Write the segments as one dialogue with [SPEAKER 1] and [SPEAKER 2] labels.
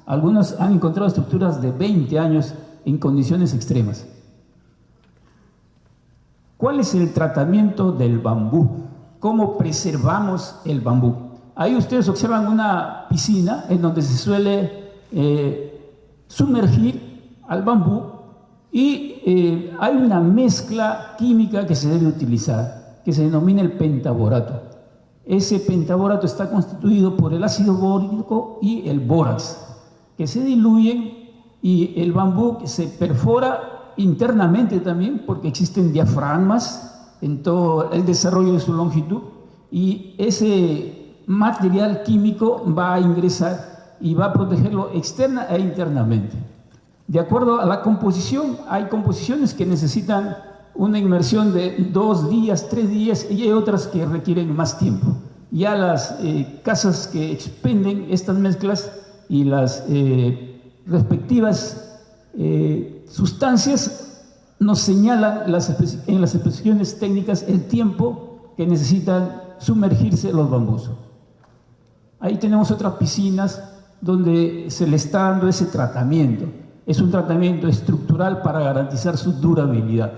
[SPEAKER 1] Algunos han encontrado estructuras de 20 años en condiciones extremas. ¿Cuál es el tratamiento del bambú? ¿Cómo preservamos el bambú? Ahí ustedes observan una piscina en donde se suele sumergir al bambú y hay una mezcla química que se debe utilizar, que se denomina el pentaborato. Ese pentaborato está constituido por el ácido bórico y el bórax, que se diluyen y el bambú se perfora internamente también, porque existen diafragmas en todo el desarrollo de su longitud, y ese material químico va a ingresar y va a protegerlo externa e internamente. De acuerdo a la composición, hay composiciones que necesitan una inmersión de 2 días, 3 días, y hay otras que requieren más tiempo. Ya las casas que expenden estas mezclas y las respectivas sustancias nos señalan en las especificaciones técnicas el tiempo que necesitan sumergirse los bambús. Ahí tenemos otras piscinas donde se le está dando ese tratamiento. Es un tratamiento estructural para garantizar su durabilidad.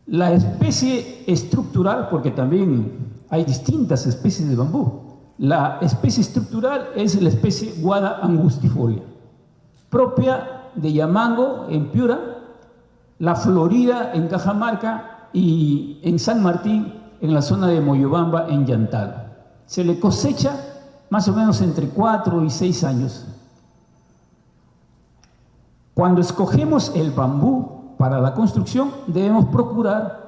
[SPEAKER 1] La especie estructural, porque también hay distintas especies de bambú. La especie estructural es la especie Guada angustifolia, propia de Yamango en Piura, la Florida en Cajamarca y en San Martín en la zona de Moyobamba en Yantala. Se le cosecha más o menos entre 4 y 6 años. Cuando escogemos el bambú para la construcción, debemos procurar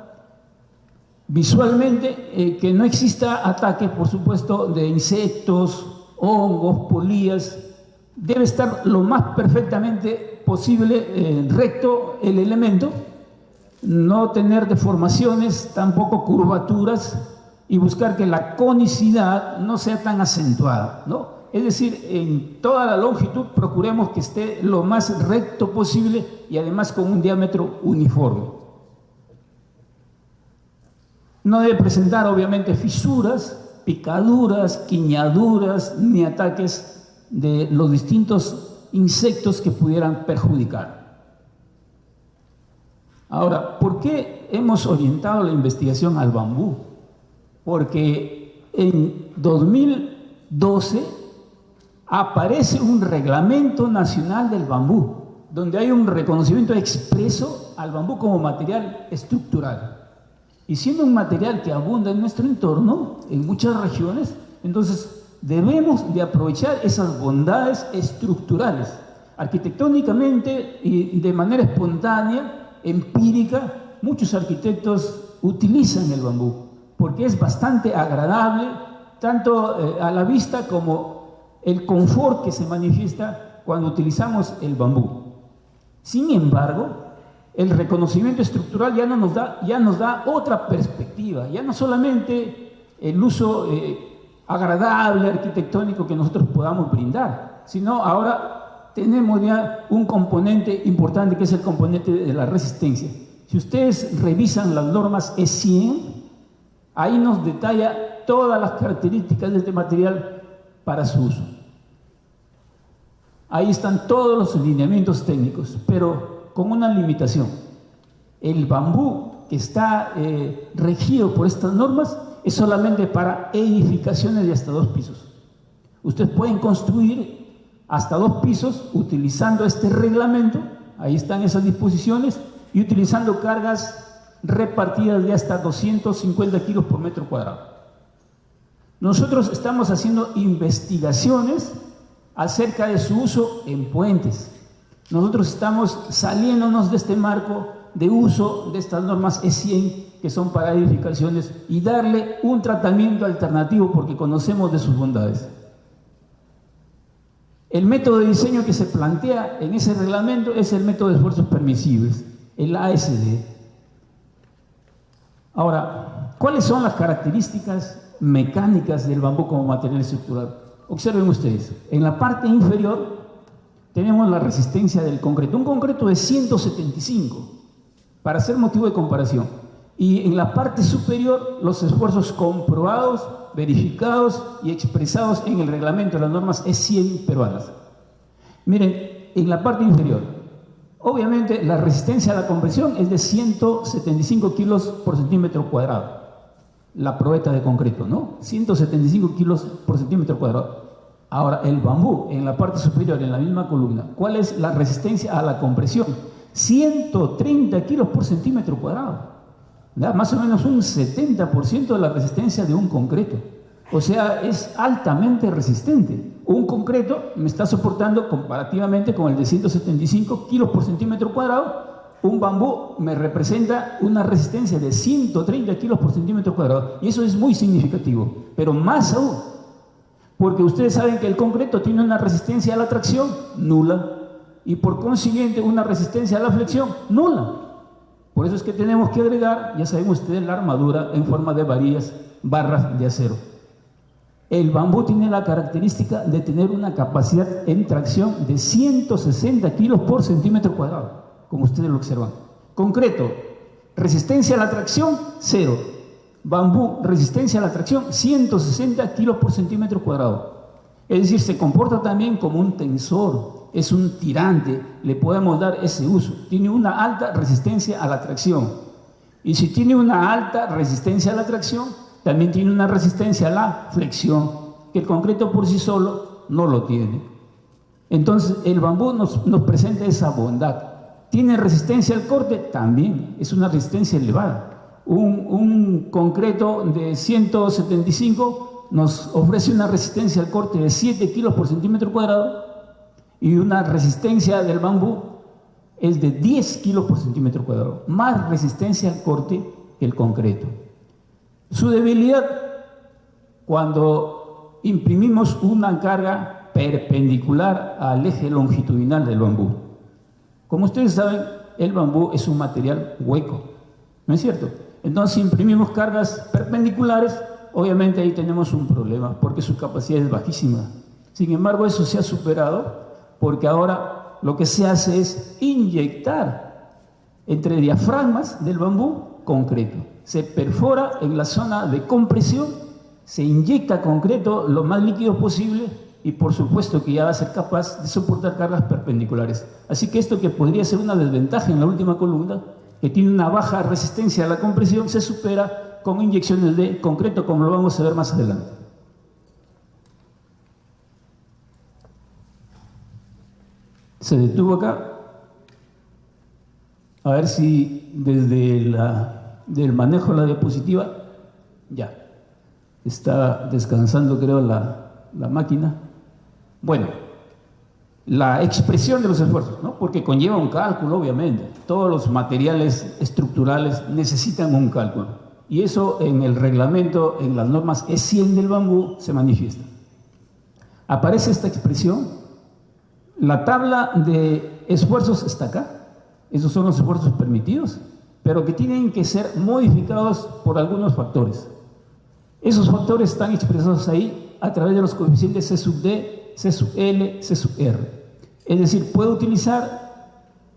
[SPEAKER 1] visualmente que no exista ataque, por supuesto, de insectos, hongos, polillas. Debe estar lo más perfectamente posible recto el elemento, no tener deformaciones, tampoco curvaturas, y buscar que la conicidad no sea tan acentuada, ¿no? Es decir, en toda la longitud procuremos que esté lo más recto posible y además con un diámetro uniforme. No debe presentar obviamente fisuras, picaduras, quiñaduras ni ataques de los distintos insectos que pudieran perjudicar. Ahora, ¿por qué hemos orientado la investigación al bambú? Porque en 2012 aparece un reglamento nacional del bambú, donde hay un reconocimiento expreso al bambú como material estructural. Y siendo un material que abunda en nuestro entorno, en muchas regiones, entonces debemos de aprovechar esas bondades estructurales. Arquitectónicamente y de manera espontánea, empírica, muchos arquitectos utilizan el bambú, porque es bastante agradable, tanto a la vista como el confort que se manifiesta cuando utilizamos el bambú. Sin embargo, el reconocimiento estructural ya nos da otra perspectiva, ya no solamente el uso agradable, arquitectónico que nosotros podamos brindar, sino ahora tenemos ya un componente importante que es el componente de la resistencia. Si ustedes revisan las normas E100, ahí nos detalla todas las características de este material para su uso. Ahí están todos los lineamientos técnicos, pero con una limitación. El bambú que está regido por estas normas es solamente para edificaciones de hasta 2 pisos. Ustedes pueden construir hasta 2 pisos utilizando este reglamento, ahí están esas disposiciones, y utilizando cargas repartidas de hasta 250 kilos por metro cuadrado. Nosotros estamos haciendo investigaciones acerca de su uso en puentes. Nosotros estamos saliéndonos de este marco de uso de estas normas E100 que son para edificaciones y darle un tratamiento alternativo porque conocemos de sus bondades. El método de diseño que se plantea en ese reglamento es el método de esfuerzos permisibles, el ASD. Ahora, ¿cuáles son las características mecánicas del bambú como material estructural? Observen ustedes, en la parte inferior tenemos la resistencia del concreto, un concreto de 175, para hacer motivo de comparación. Y en la parte superior, los esfuerzos comprobados, verificados y expresados en el reglamento de las normas E100 peruanas. Miren, en la parte inferior, obviamente la resistencia a la compresión es de 175 kilos por centímetro cuadrado. La probeta de concreto, ¿no? 175 kilos por centímetro cuadrado. Ahora, el bambú, en la parte superior, en la misma columna, ¿cuál es la resistencia a la compresión? 130 kilos por centímetro cuadrado. ¿Verdad? Más o menos un 70% de la resistencia de un concreto. O sea, es altamente resistente. Un concreto me está soportando comparativamente con el de 175 kilos por centímetro cuadrado. Un bambú me representa una resistencia de 130 kilos por centímetro cuadrado. Y eso es muy significativo. Pero más aún, porque ustedes saben que el concreto tiene una resistencia a la tracción nula. Y por consiguiente una resistencia a la flexión nula. Por eso es que tenemos que agregar, ya saben ustedes, la armadura en forma de varillas, barras de acero. El bambú tiene la característica de tener una capacidad en tracción de 160 kilos por centímetro cuadrado, como ustedes lo observan. Concreto, resistencia a la tracción, 0. Bambú, resistencia a la tracción, 160 kilos por centímetro cuadrado. Es decir, se comporta también como un tensor. Es un tirante, le podemos dar ese uso. Tiene una alta resistencia a la tracción. Y si tiene una alta resistencia a la tracción, también tiene una resistencia a la flexión, que el concreto por sí solo no lo tiene. Entonces, el bambú nos presenta esa bondad. ¿Tiene resistencia al corte? También, es una resistencia elevada. Un concreto de 175 nos ofrece una resistencia al corte de 7 kilos por centímetro cuadrado, y una resistencia del bambú es de 10 kilos por centímetro cuadrado, más resistencia al corte que el concreto. Su debilidad, cuando imprimimos una carga perpendicular al eje longitudinal del bambú. Como ustedes saben, el bambú es un material hueco, ¿no es cierto? Entonces, si imprimimos cargas perpendiculares, obviamente ahí tenemos un problema, porque su capacidad es bajísima. Sin embargo, eso se ha superado, porque ahora lo que se hace es inyectar entre diafragmas del bambú concreto. Se perfora en la zona de compresión, se inyecta concreto lo más líquido posible y por supuesto que ya va a ser capaz de soportar cargas perpendiculares. Así que esto, que podría ser una desventaja en la última columna, que tiene una baja resistencia a la compresión, se supera con inyecciones de concreto, como lo vamos a ver más adelante. Se detuvo acá. A ver si desde del manejo de la diapositiva, ya, está descansando creo la máquina. Bueno, la expresión de los esfuerzos, ¿no? Porque conlleva un cálculo, obviamente. Todos los materiales estructurales necesitan un cálculo. Y eso en el reglamento, en las normas E100 del bambú, se manifiesta. Aparece esta expresión. La tabla de esfuerzos está acá. Esos son los esfuerzos permitidos, pero que tienen que ser modificados por algunos factores. Esos factores están expresados ahí a través de los coeficientes C sub D, C sub L, C sub R. Es decir, puedo utilizar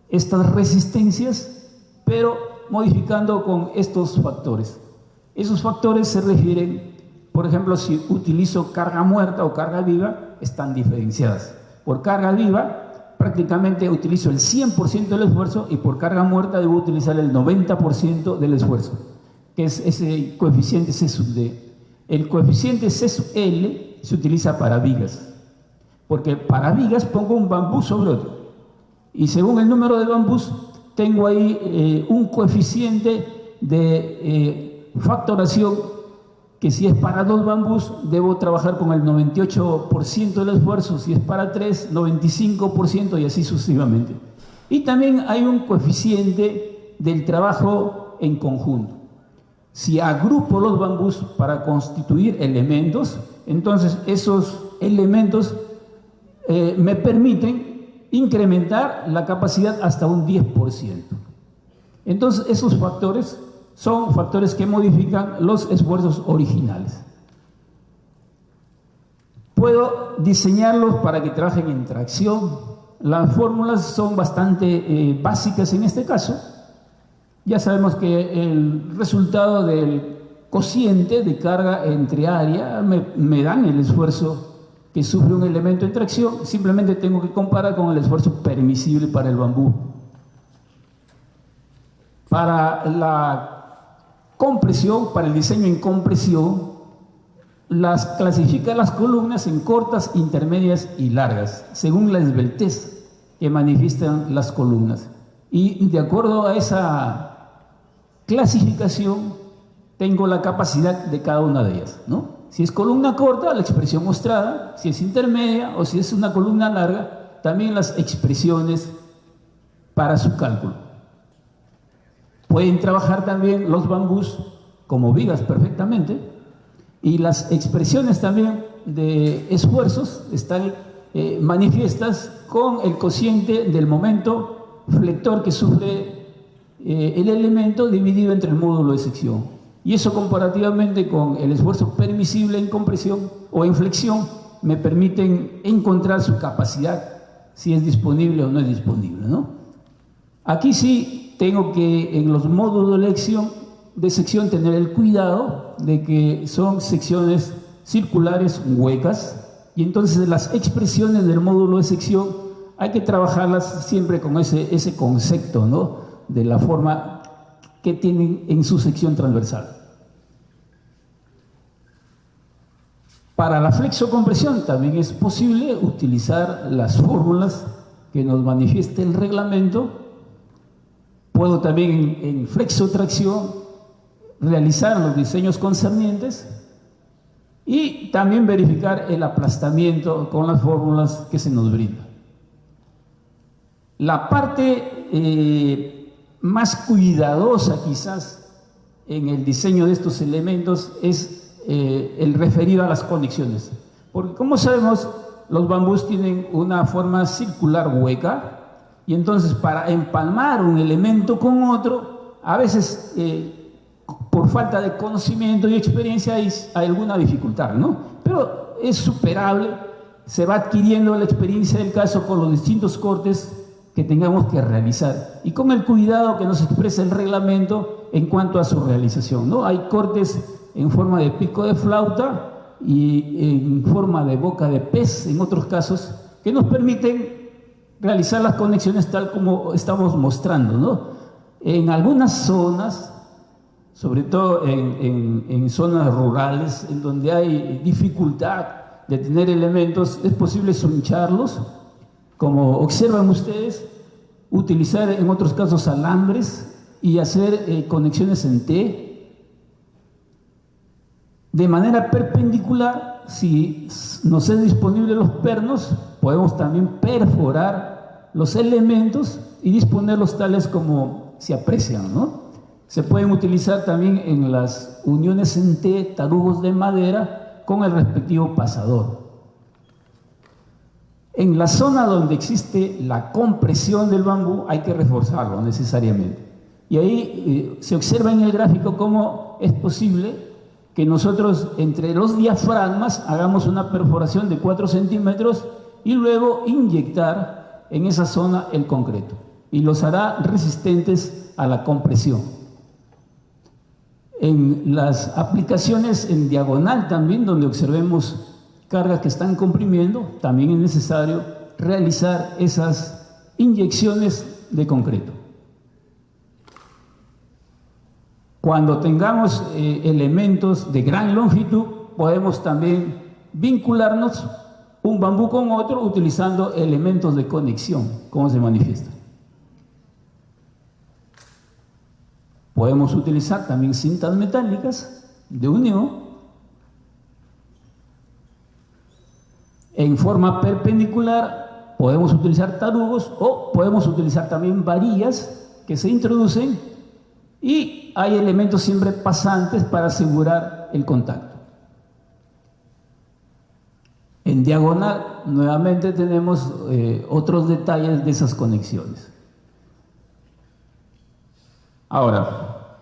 [SPEAKER 1] estas resistencias, pero modificando con estos factores. Esos factores se refieren, por ejemplo, si utilizo carga muerta o carga viva, están diferenciadas. Por carga viva, prácticamente utilizo el 100% del esfuerzo, y por carga muerta debo utilizar el 90% del esfuerzo, que es ese coeficiente C sub D. El coeficiente C sub L se utiliza para vigas, porque para vigas pongo un bambú sobre otro, y según el número de bambús tengo ahí un coeficiente de factoración, que si es para 2 bambús, debo trabajar con el 98% del esfuerzo, si es para 3, 95% y así sucesivamente. Y también hay un coeficiente del trabajo en conjunto. Si agrupo los bambús para constituir elementos, entonces esos elementos me permiten incrementar la capacidad hasta un 10%. Entonces esos factores son factores que modifican los esfuerzos originales. Puedo diseñarlos para que trabajen en tracción. Las fórmulas son bastante básicas en este caso. Ya sabemos que el resultado del cociente de carga entre área me dan el esfuerzo que sufre un elemento en tracción. Simplemente tengo que comparar con el esfuerzo permisible para el bambú. Para la compresión, para el diseño en compresión, clasifica las columnas en cortas, intermedias y largas, según la esbeltez que manifiestan las columnas. Y de acuerdo a esa clasificación, tengo la capacidad de cada una de ellas, ¿no? Si es columna corta, la expresión mostrada; si es intermedia o si es una columna larga, también las expresiones para su cálculo. Pueden trabajar también los bambús como vigas perfectamente, y las expresiones también de esfuerzos están manifiestas con el cociente del momento flector que sufre el elemento dividido entre el módulo de sección. Y eso, comparativamente con el esfuerzo permisible en compresión o en flexión, me permiten encontrar su capacidad, si es disponible o no es disponible, ¿no? Aquí sí tengo que, en los módulos de sección, tener el cuidado de que son secciones circulares huecas, y entonces las expresiones del módulo de sección hay que trabajarlas siempre con ese concepto, ¿no?, de la forma que tienen en su sección transversal. Para la flexocompresión también es posible utilizar las fórmulas que nos manifiesta el reglamento. Puedo también en flexotracción realizar los diseños concernientes y también verificar el aplastamiento con las fórmulas que se nos brindan. La parte más cuidadosa quizás en el diseño de estos elementos es el referido a las conexiones, porque, como sabemos, los bambús tienen una forma circular hueca, y entonces para empalmar un elemento con otro, a veces por falta de conocimiento y experiencia hay alguna dificultad, ¿no? Pero es superable, se va adquiriendo la experiencia del caso con los distintos cortes que tengamos que realizar y con el cuidado que nos expresa el reglamento en cuanto a su realización, ¿no? Hay cortes en forma de pico de flauta y en forma de boca de pez, en otros casos, que nos permiten realizar las conexiones tal como estamos mostrando, ¿no? En algunas zonas, sobre todo en zonas rurales, en donde hay dificultad de tener elementos, es posible suncharlos, como observan ustedes, utilizar en otros casos alambres y hacer conexiones en T. De manera perpendicular, si nos es disponible los pernos, podemos también perforar los elementos y disponerlos tales como se aprecian, ¿no? Se pueden utilizar también en las uniones en T tarugos de madera con el respectivo pasador. En la zona donde existe la compresión del bambú hay que reforzarlo necesariamente. Y ahí se observa en el gráfico cómo es posible que nosotros entre los diafragmas hagamos una perforación de 4 centímetros y luego inyectar en esa zona el concreto, y los hará resistentes a la compresión. En las aplicaciones en diagonal también, donde observemos cargas que están comprimiendo, también es necesario realizar esas inyecciones de concreto. Cuando tengamos elementos de gran longitud, podemos también vincularnos un bambú con otro utilizando elementos de conexión, como se manifiesta. Podemos utilizar también cintas metálicas de unión en forma perpendicular. Podemos utilizar tarugos o podemos utilizar también varillas que se introducen, y hay elementos siempre pasantes para asegurar el contacto. En diagonal nuevamente tenemos otros detalles de esas conexiones. Ahora,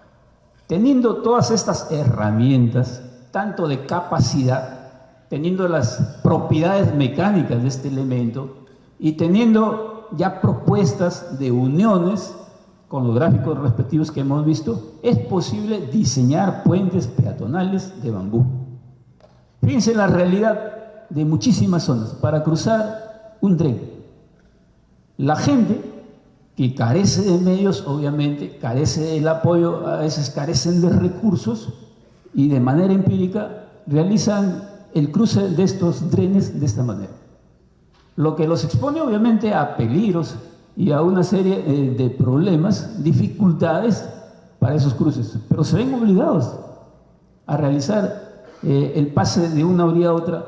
[SPEAKER 1] teniendo todas estas herramientas, tanto de capacidad, teniendo las propiedades mecánicas de este elemento y teniendo ya propuestas de uniones con los gráficos respectivos que hemos visto, es posible diseñar puentes peatonales de bambú. Fíjense la realidad de muchísimas zonas para cruzar un tren. La gente que carece de medios, obviamente, carece del apoyo, a veces carecen de recursos y de manera empírica realizan el cruce de estos trenes de esta manera. Lo que los expone obviamente a peligros y a una serie de problemas, dificultades para esos cruces, pero se ven obligados a realizar el pase de una orilla a otra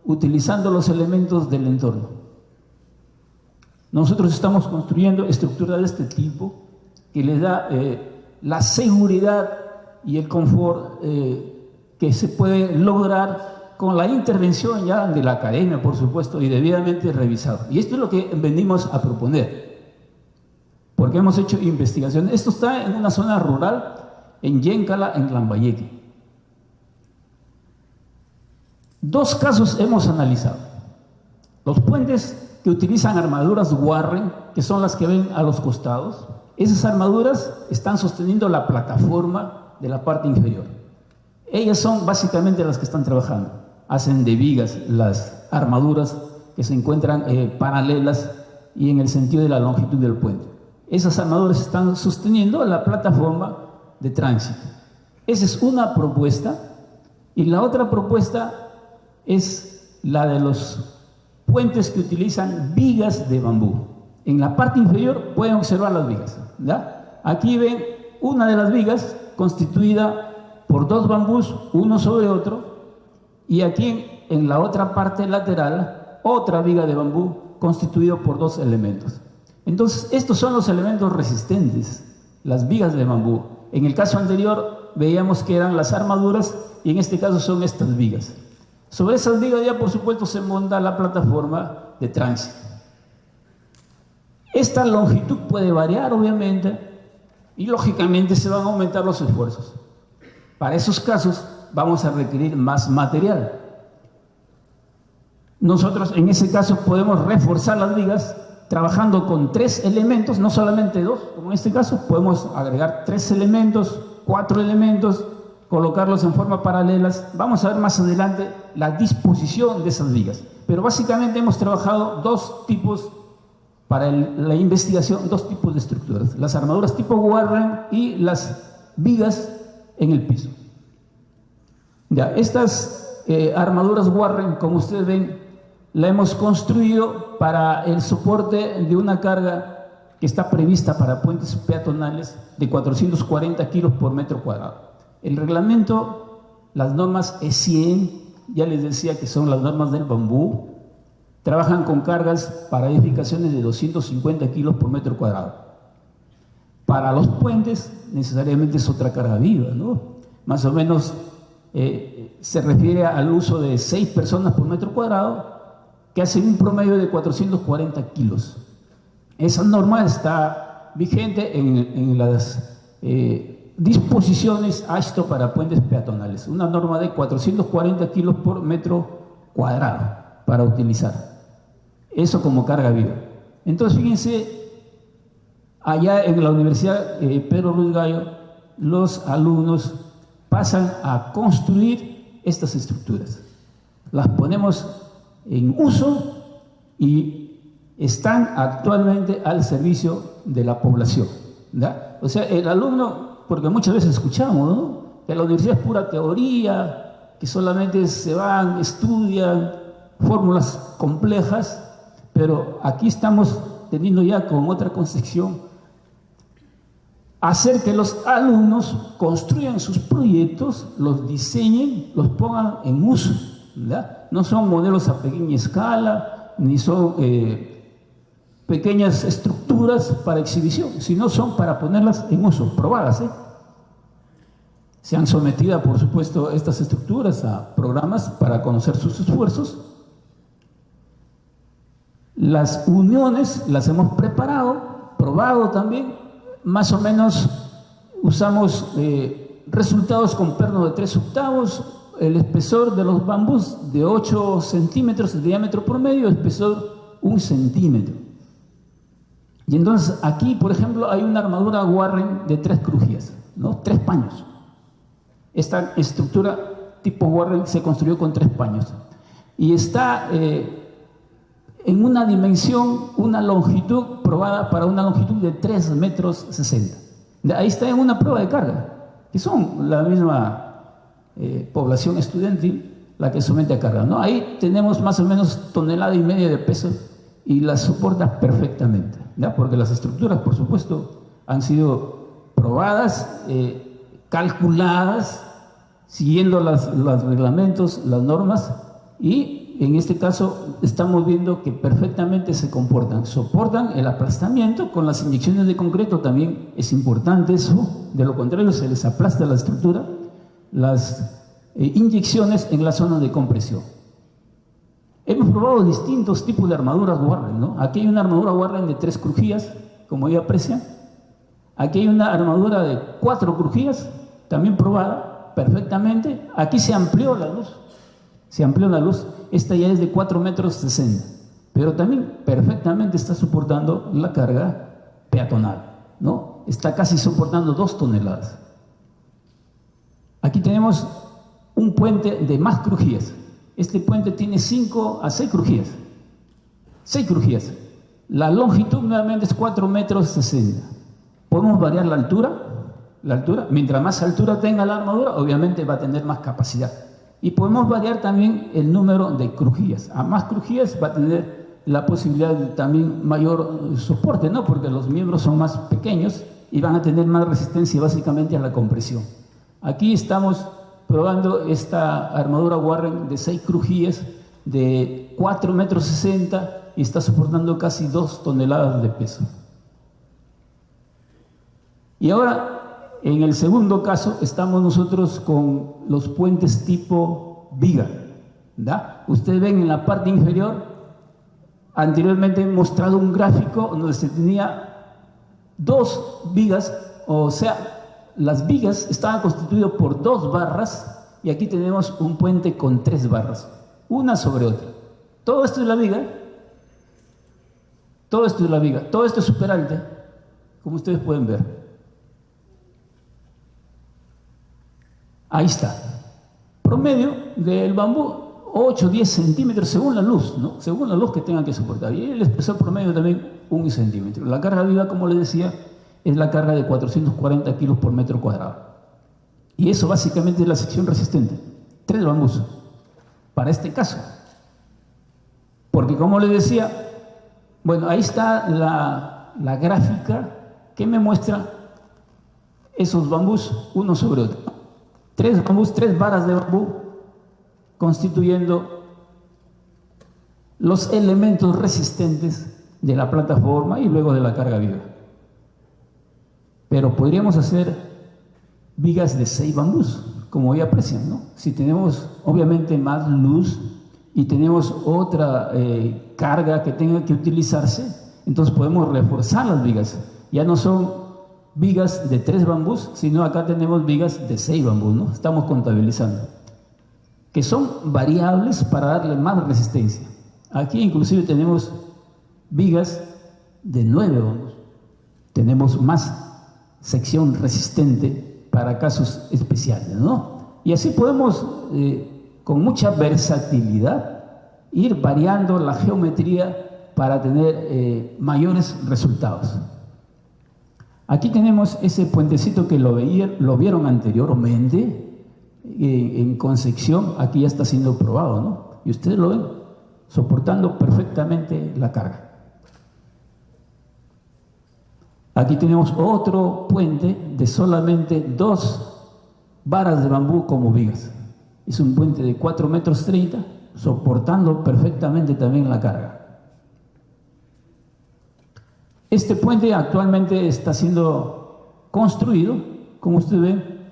[SPEAKER 1] utilizando los elementos del entorno. Nosotros estamos construyendo estructuras de este tipo que les da la seguridad y el confort que se puede lograr con la intervención ya de la academia, por supuesto, y debidamente revisado. Y esto es lo que venimos a proponer, porque hemos hecho investigación. Esto está en una zona rural, en Yencala, en Lambayeque. Dos casos hemos analizado. Los puentes que utilizan armaduras Warren, que son las que ven a los costados, esas armaduras están sosteniendo la plataforma de la parte inferior. Ellas son básicamente las que están trabajando. Hacen de vigas las armaduras que se encuentran paralelas y en el sentido de la longitud del puente. Esas armaduras están sosteniendo la plataforma de tránsito. Esa es una propuesta, y la otra propuesta es la de los puentes que utilizan vigas de bambú. En la parte inferior pueden observar las vigas, ¿ya? Aquí ven una de las vigas constituida por dos bambús, uno sobre otro, y aquí en la otra parte lateral, otra viga de bambú constituida por dos elementos. Entonces, estos son los elementos resistentes, las vigas de bambú. En el caso anterior veíamos que eran las armaduras y en este caso son estas vigas. Sobre esas vigas ya, por supuesto, se monta la plataforma de tránsito. Esta longitud puede variar, obviamente, y lógicamente se van a aumentar los esfuerzos. Para esos casos vamos a requerir más material. Nosotros en ese caso podemos reforzar las vigas trabajando con 3 elementos, no solamente 2, como en este caso, podemos agregar 3 elementos, 4 elementos, colocarlos en forma paralelas. Vamos a ver más adelante la disposición de esas vigas. Pero básicamente hemos trabajado dos tipos para la investigación, dos tipos de estructuras. Las armaduras tipo Warren y las vigas en el piso. Ya, estas armaduras Warren, como ustedes ven, la hemos construido para el soporte de una carga que está prevista para puentes peatonales de 440 kilos por metro cuadrado. El reglamento, las normas E100, ya les decía que son las normas del bambú, trabajan con cargas para edificaciones de 250 kilos por metro cuadrado. Para los puentes necesariamente es otra carga viva, ¿no? Más o menos se refiere al uso de 6 personas por metro cuadrado, que hacen un promedio de 440 kilos. Esa norma está vigente en las disposiciones ASHTO para puentes peatonales, una norma de 440 kilos por metro cuadrado para utilizar. Eso como carga viva. Entonces, fíjense, allá en la Universidad Pedro Ruiz Gallo, los alumnos pasan a construir estas estructuras. Las ponemos en uso y están actualmente al servicio de la población, ¿verdad? O sea, el alumno, porque muchas veces escuchamos, ¿no?, que la universidad es pura teoría, que solamente se van, estudian fórmulas complejas, pero aquí estamos teniendo ya con otra concepción hacer que los alumnos construyan sus proyectos, los diseñen, los pongan en uso, ¿verdad? No son modelos a pequeña escala, ni son pequeñas estructuras para exhibición, sino son para ponerlas en uso, probadas, ¿eh? Se han sometido, por supuesto, estas estructuras a programas para conocer sus esfuerzos. Las uniones las hemos preparado, probado también, más o menos usamos resultados con perno de 3/8, el espesor de los bambús de 8 centímetros de diámetro promedio, espesor 1 centímetro. Y entonces aquí, por ejemplo, hay una armadura Warren de 3 crujías, ¿no? 3 paños. Esta estructura tipo Warren se construyó con 3 paños. Y está en una dimensión, una longitud probada para una longitud de 3,60 metros. Ahí está en una prueba de carga, que son la misma población estudiantil la que somete a carga, ¿no? Ahí tenemos más o menos 1,5 toneladas de peso y la soporta perfectamente, ¿ya? Porque las estructuras, por supuesto, han sido probadas, calculadas, siguiendo los reglamentos, las normas, y en este caso estamos viendo que perfectamente se comportan, soportan el aplastamiento. Con las inyecciones de concreto también es importante eso, de lo contrario se les aplasta la estructura, las inyecciones en la zona de compresión. Hemos probado distintos tipos de armaduras Warren, ¿no? Aquí hay una armadura Warren de 3 crujías, como ya aprecian. Aquí hay una armadura de 4 crujías, también probada perfectamente. Aquí se amplió la luz. Se amplió la luz. Esta ya es de 4,60 metros, pero también perfectamente está soportando la carga peatonal, ¿no? Está casi soportando 2 toneladas. Aquí tenemos un puente de más crujías. Este puente tiene 5 a 6 crujías. 6 crujías. La longitud nuevamente es 4,60 metros. Podemos variar la altura. Mientras más altura tenga la armadura, obviamente va a tener más capacidad. Y podemos variar también el número de crujías. A más crujías va a tener la posibilidad de también mayor soporte, ¿no? Porque los miembros son más pequeños y van a tener más resistencia básicamente a la compresión. Aquí estamos probando esta armadura Warren de 6 crujías de 4,60 metros y está soportando casi 2 toneladas de peso. Y ahora, en el segundo caso, estamos nosotros con los puentes tipo viga, ¿da? Ustedes ven en la parte inferior, anteriormente he mostrado un gráfico donde se tenía 2 vigas, o sea, las vigas estaban constituidas por 2 barras y aquí tenemos un puente con 3 barras, una sobre otra. Todo esto es la viga, todo esto es la viga, todo esto es superalte, como ustedes pueden ver. Ahí está. Promedio del bambú, 8 o 10 centímetros según la luz, ¿no? Según la luz que tengan que soportar. Y el espesor promedio también 1 centímetro. La carga viva, como les decía, es la carga de 440 kilos por metro cuadrado. Y eso básicamente es la sección resistente. 3 bambús, para este caso. Porque como les decía, bueno, ahí está la gráfica que me muestra esos bambús uno sobre otro. 3 bambús, 3 varas de bambú, constituyendo los elementos resistentes de la plataforma y luego de la carga viva. Pero podríamos hacer vigas de 6 bambús, como ya aprecian, ¿no? Si tenemos obviamente más luz y tenemos otra carga que tenga que utilizarse, entonces podemos reforzar las vigas. Ya no son vigas de 3 bambús, sino acá tenemos vigas de 6 bambús, ¿no? Estamos contabilizando, que son variables para darle más resistencia. Aquí inclusive tenemos vigas de 9 bambús. Tenemos más sección resistente para casos especiales, ¿no? Y así podemos, con mucha versatilidad, ir variando la geometría para tener mayores resultados. Aquí tenemos ese puentecito que lo vieron anteriormente en Concepción. Aquí ya está siendo probado, ¿no? Y ustedes lo ven, soportando perfectamente la carga. Aquí tenemos otro puente de solamente 2 varas de bambú como vigas. Es un puente de 4,30 metros, soportando perfectamente también la carga. Este puente actualmente está siendo construido, como ustedes ven,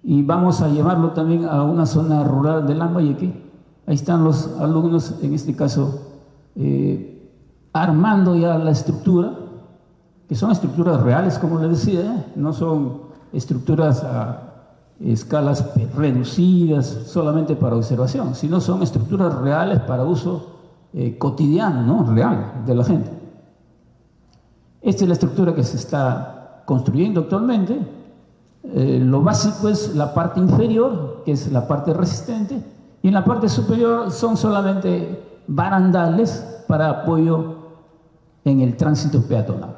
[SPEAKER 1] y vamos a llevarlo también a una zona rural de Lambayeque. Ahí están los alumnos, en este caso, armando ya la estructura, que son estructuras reales, como les decía, no son estructuras a escalas reducidas solamente para observación, sino son estructuras reales para uso cotidiano, ¿no? Real de la gente. Esta es la estructura que se está construyendo actualmente. Lo básico es la parte inferior, que es la parte resistente, y en la parte superior son solamente barandales para apoyo en el tránsito peatonal.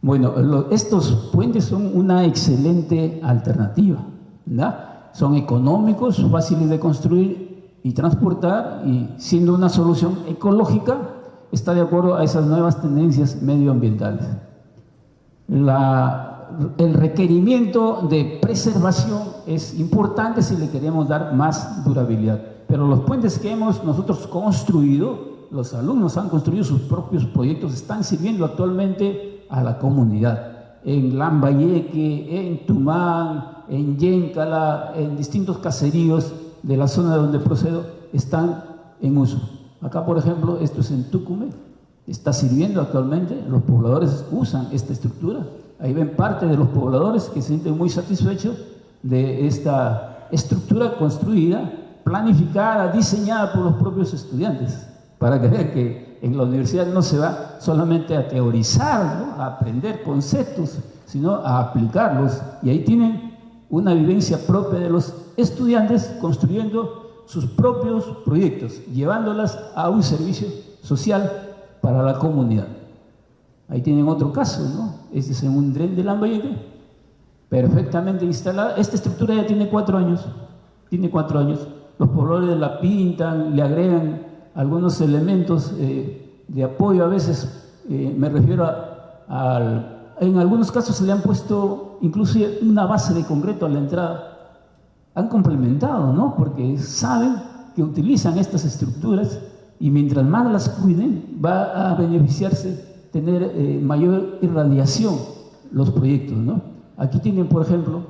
[SPEAKER 1] Bueno, estos puentes son una excelente alternativa, ¿verdad? Son económicos, fáciles de construir y transportar, y siendo una solución ecológica, está de acuerdo a esas nuevas tendencias medioambientales. El requerimiento de preservación es importante si le queremos dar más durabilidad, pero los puentes que hemos nosotros construido, los alumnos han construido sus propios proyectos, están sirviendo actualmente a la comunidad, en Lambayeque, en Tumán, en Yéncala, en distintos caseríos de la zona de donde procedo, están en uso. Acá, por ejemplo, esto es en Tucumán, está sirviendo actualmente, los pobladores usan esta estructura. Ahí ven parte de los pobladores que se sienten muy satisfechos de esta estructura construida, planificada, diseñada por los propios estudiantes, para que vean que en la universidad no se va solamente a teorizar, ¿no?, a aprender conceptos, sino a aplicarlos. Y ahí tienen una vivencia propia de los estudiantes construyendo sus propios proyectos, llevándolas a un servicio social para la comunidad. Ahí tienen otro caso, ¿no? Este es en un dren de Lambayeque, perfectamente instalada. Esta estructura ya tiene 4 años, Los pobladores la pintan, le agregan algunos elementos de apoyo, a veces me refiero en algunos casos se le han puesto inclusive una base de concreto a la entrada. Han complementado, ¿no? Porque saben que utilizan estas estructuras y mientras más las cuiden, va a beneficiarse tener mayor irradiación los proyectos, ¿no? Aquí tienen, por ejemplo,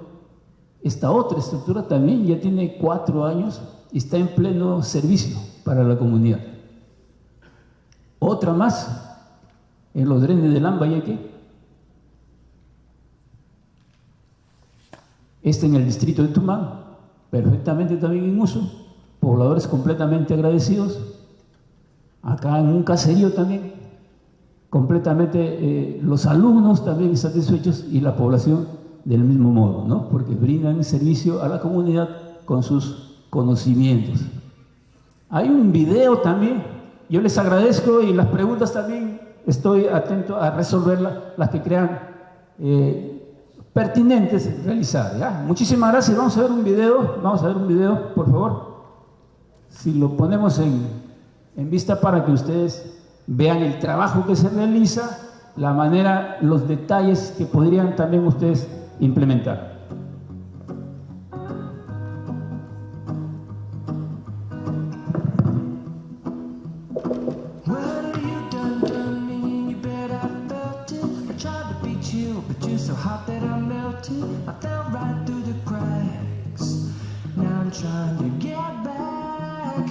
[SPEAKER 1] esta otra estructura también, ya tiene 4 años y está en pleno servicio para la comunidad. Otra más, en los drenes de Lambayeque, esta en el distrito de Tumán, perfectamente también en uso, pobladores completamente agradecidos. Acá en un caserío también, completamente los alumnos también satisfechos y la población del mismo modo, ¿no? Porque brindan servicio a la comunidad con sus conocimientos. Hay un video también, yo les agradezco, y las preguntas también estoy atento a resolverlas, las que crean pertinentes realizar, ¿ya? Muchísimas gracias. Vamos a ver un video, por favor. Si lo ponemos en vista para que ustedes vean el trabajo que se realiza, la manera, los detalles que podrían también ustedes implementar.
[SPEAKER 2] So hot that I melted, I fell right through the cracks. Now I'm trying to get back.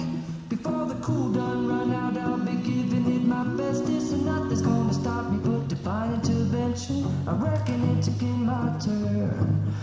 [SPEAKER 2] Before the cool done run out, I'll be giving it my bestest, and nothing's gonna stop me but divine intervention. I reckon it's again my turn.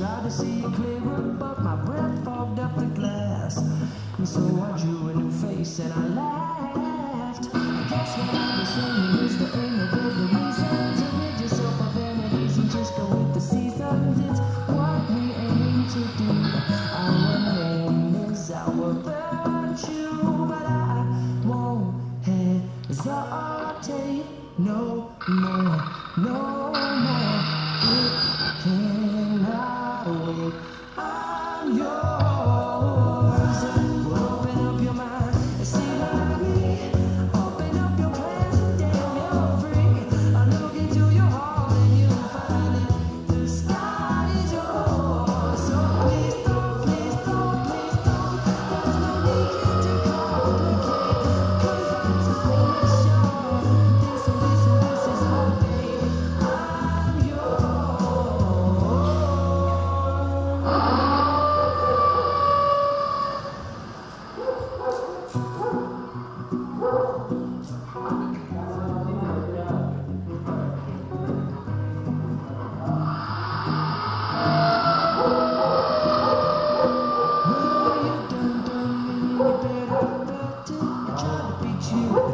[SPEAKER 2] try to see it clearer, but my breath fogged up the glass. And so I drew a new face and I laughed. I guess what I was saying is there ain't no better reason to rid yourself of vanities and just go with the seasons. It's what we aim to do. Our name is our virtue, but I won't hesitate no more, no more. It cannot wait. I'm yours. Open up your mind and see like me. Open up your plans and damn, you're free. I look into your heart and you'll find it. The sky is yours. So please don't, please don't, please don't. There's no need here to complicate. 'Cause our time is short. This is all, baby.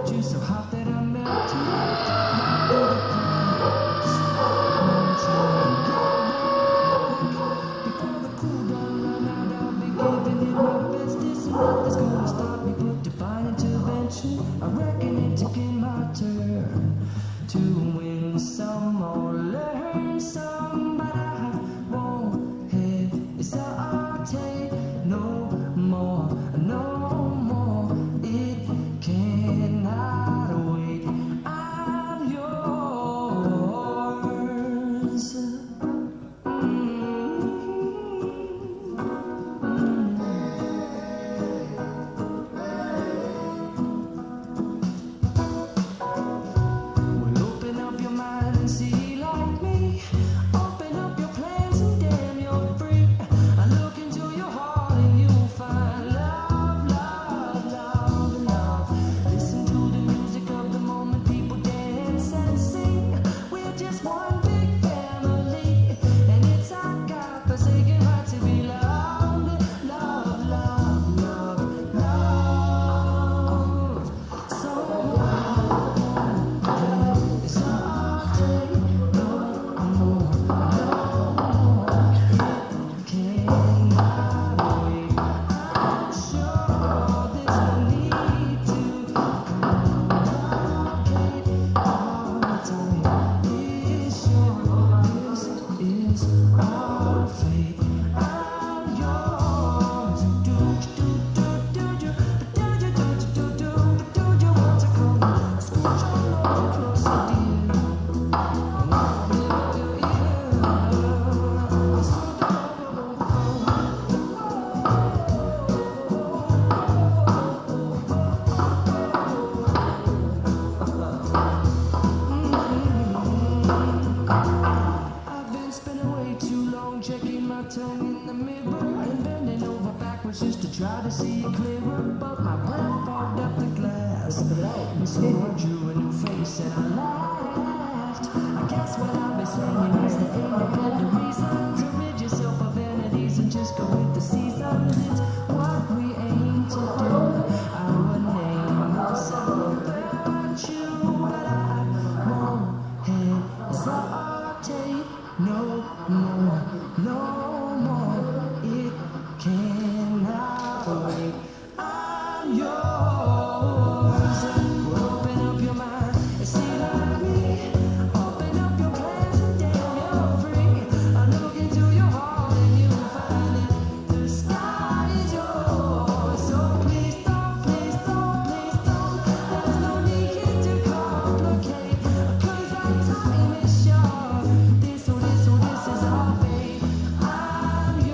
[SPEAKER 2] I'm so hot that I'm melting. Before the cool done run out, I'll be giving it my best. This nothing's gonna stop me but divine intervention. I reckon it's again my turn to win some or learn some, but I won't hesitate no more, no more. It cannot wait. I'm yours. Well, open up your mind and see like me. Open up your plans and damn, you're free. I look into your heart and you'll find love, love, love, love. Listen to the music of the moment, people dance and sing. We're just one big family, and it's our God-forsaken right to be loved. Love, love, love, love. So it's all day, no more, no more. It cannot wait. I'm sure there's no need to complicate. Our time is short. This is our fate. I'm yours. Do do do do do do do do do do do want to come? Scooch on over closer, dear. And I'll live your ear. I've been spending way too long checking my tongue in the mirror and bending over backwards just to try to see it clearer, but my breath fogged up the glass. And so I drew a new face and I laughed. I guess what I've been saying is there ain't no better reason to rid yourself of vanities and just go with the seasons. It's what we aim to do. Our name is our virtue, but I won't hesitate no more, no more. It cannot wait. I'm yours. Open up your mind and see like me. Open up your plans and damn, you're free. I look into your heart and you'll find it. The sky is yours. So please don't, please don't, please don't. There's no need here to complicate. 'Cause our time is short. This is all, babe. I'm yours.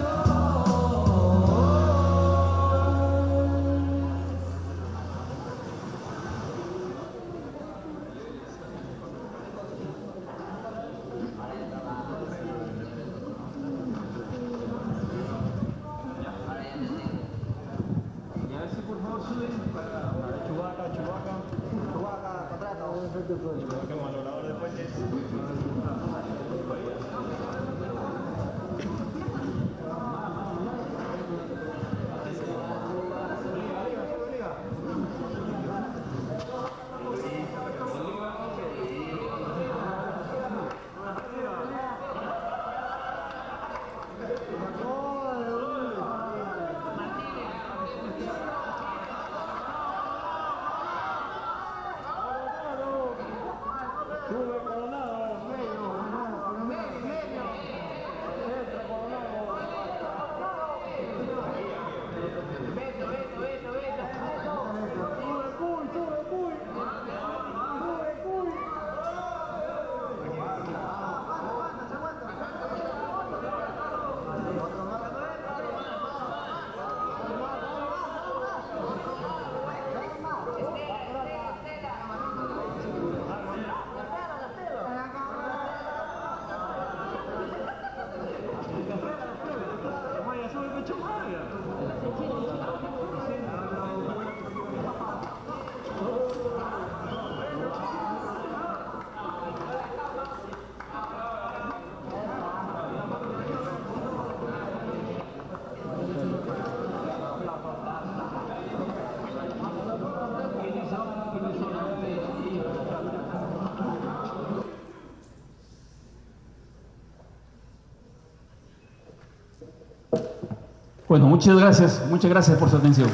[SPEAKER 1] Bueno, muchas gracias por su atención.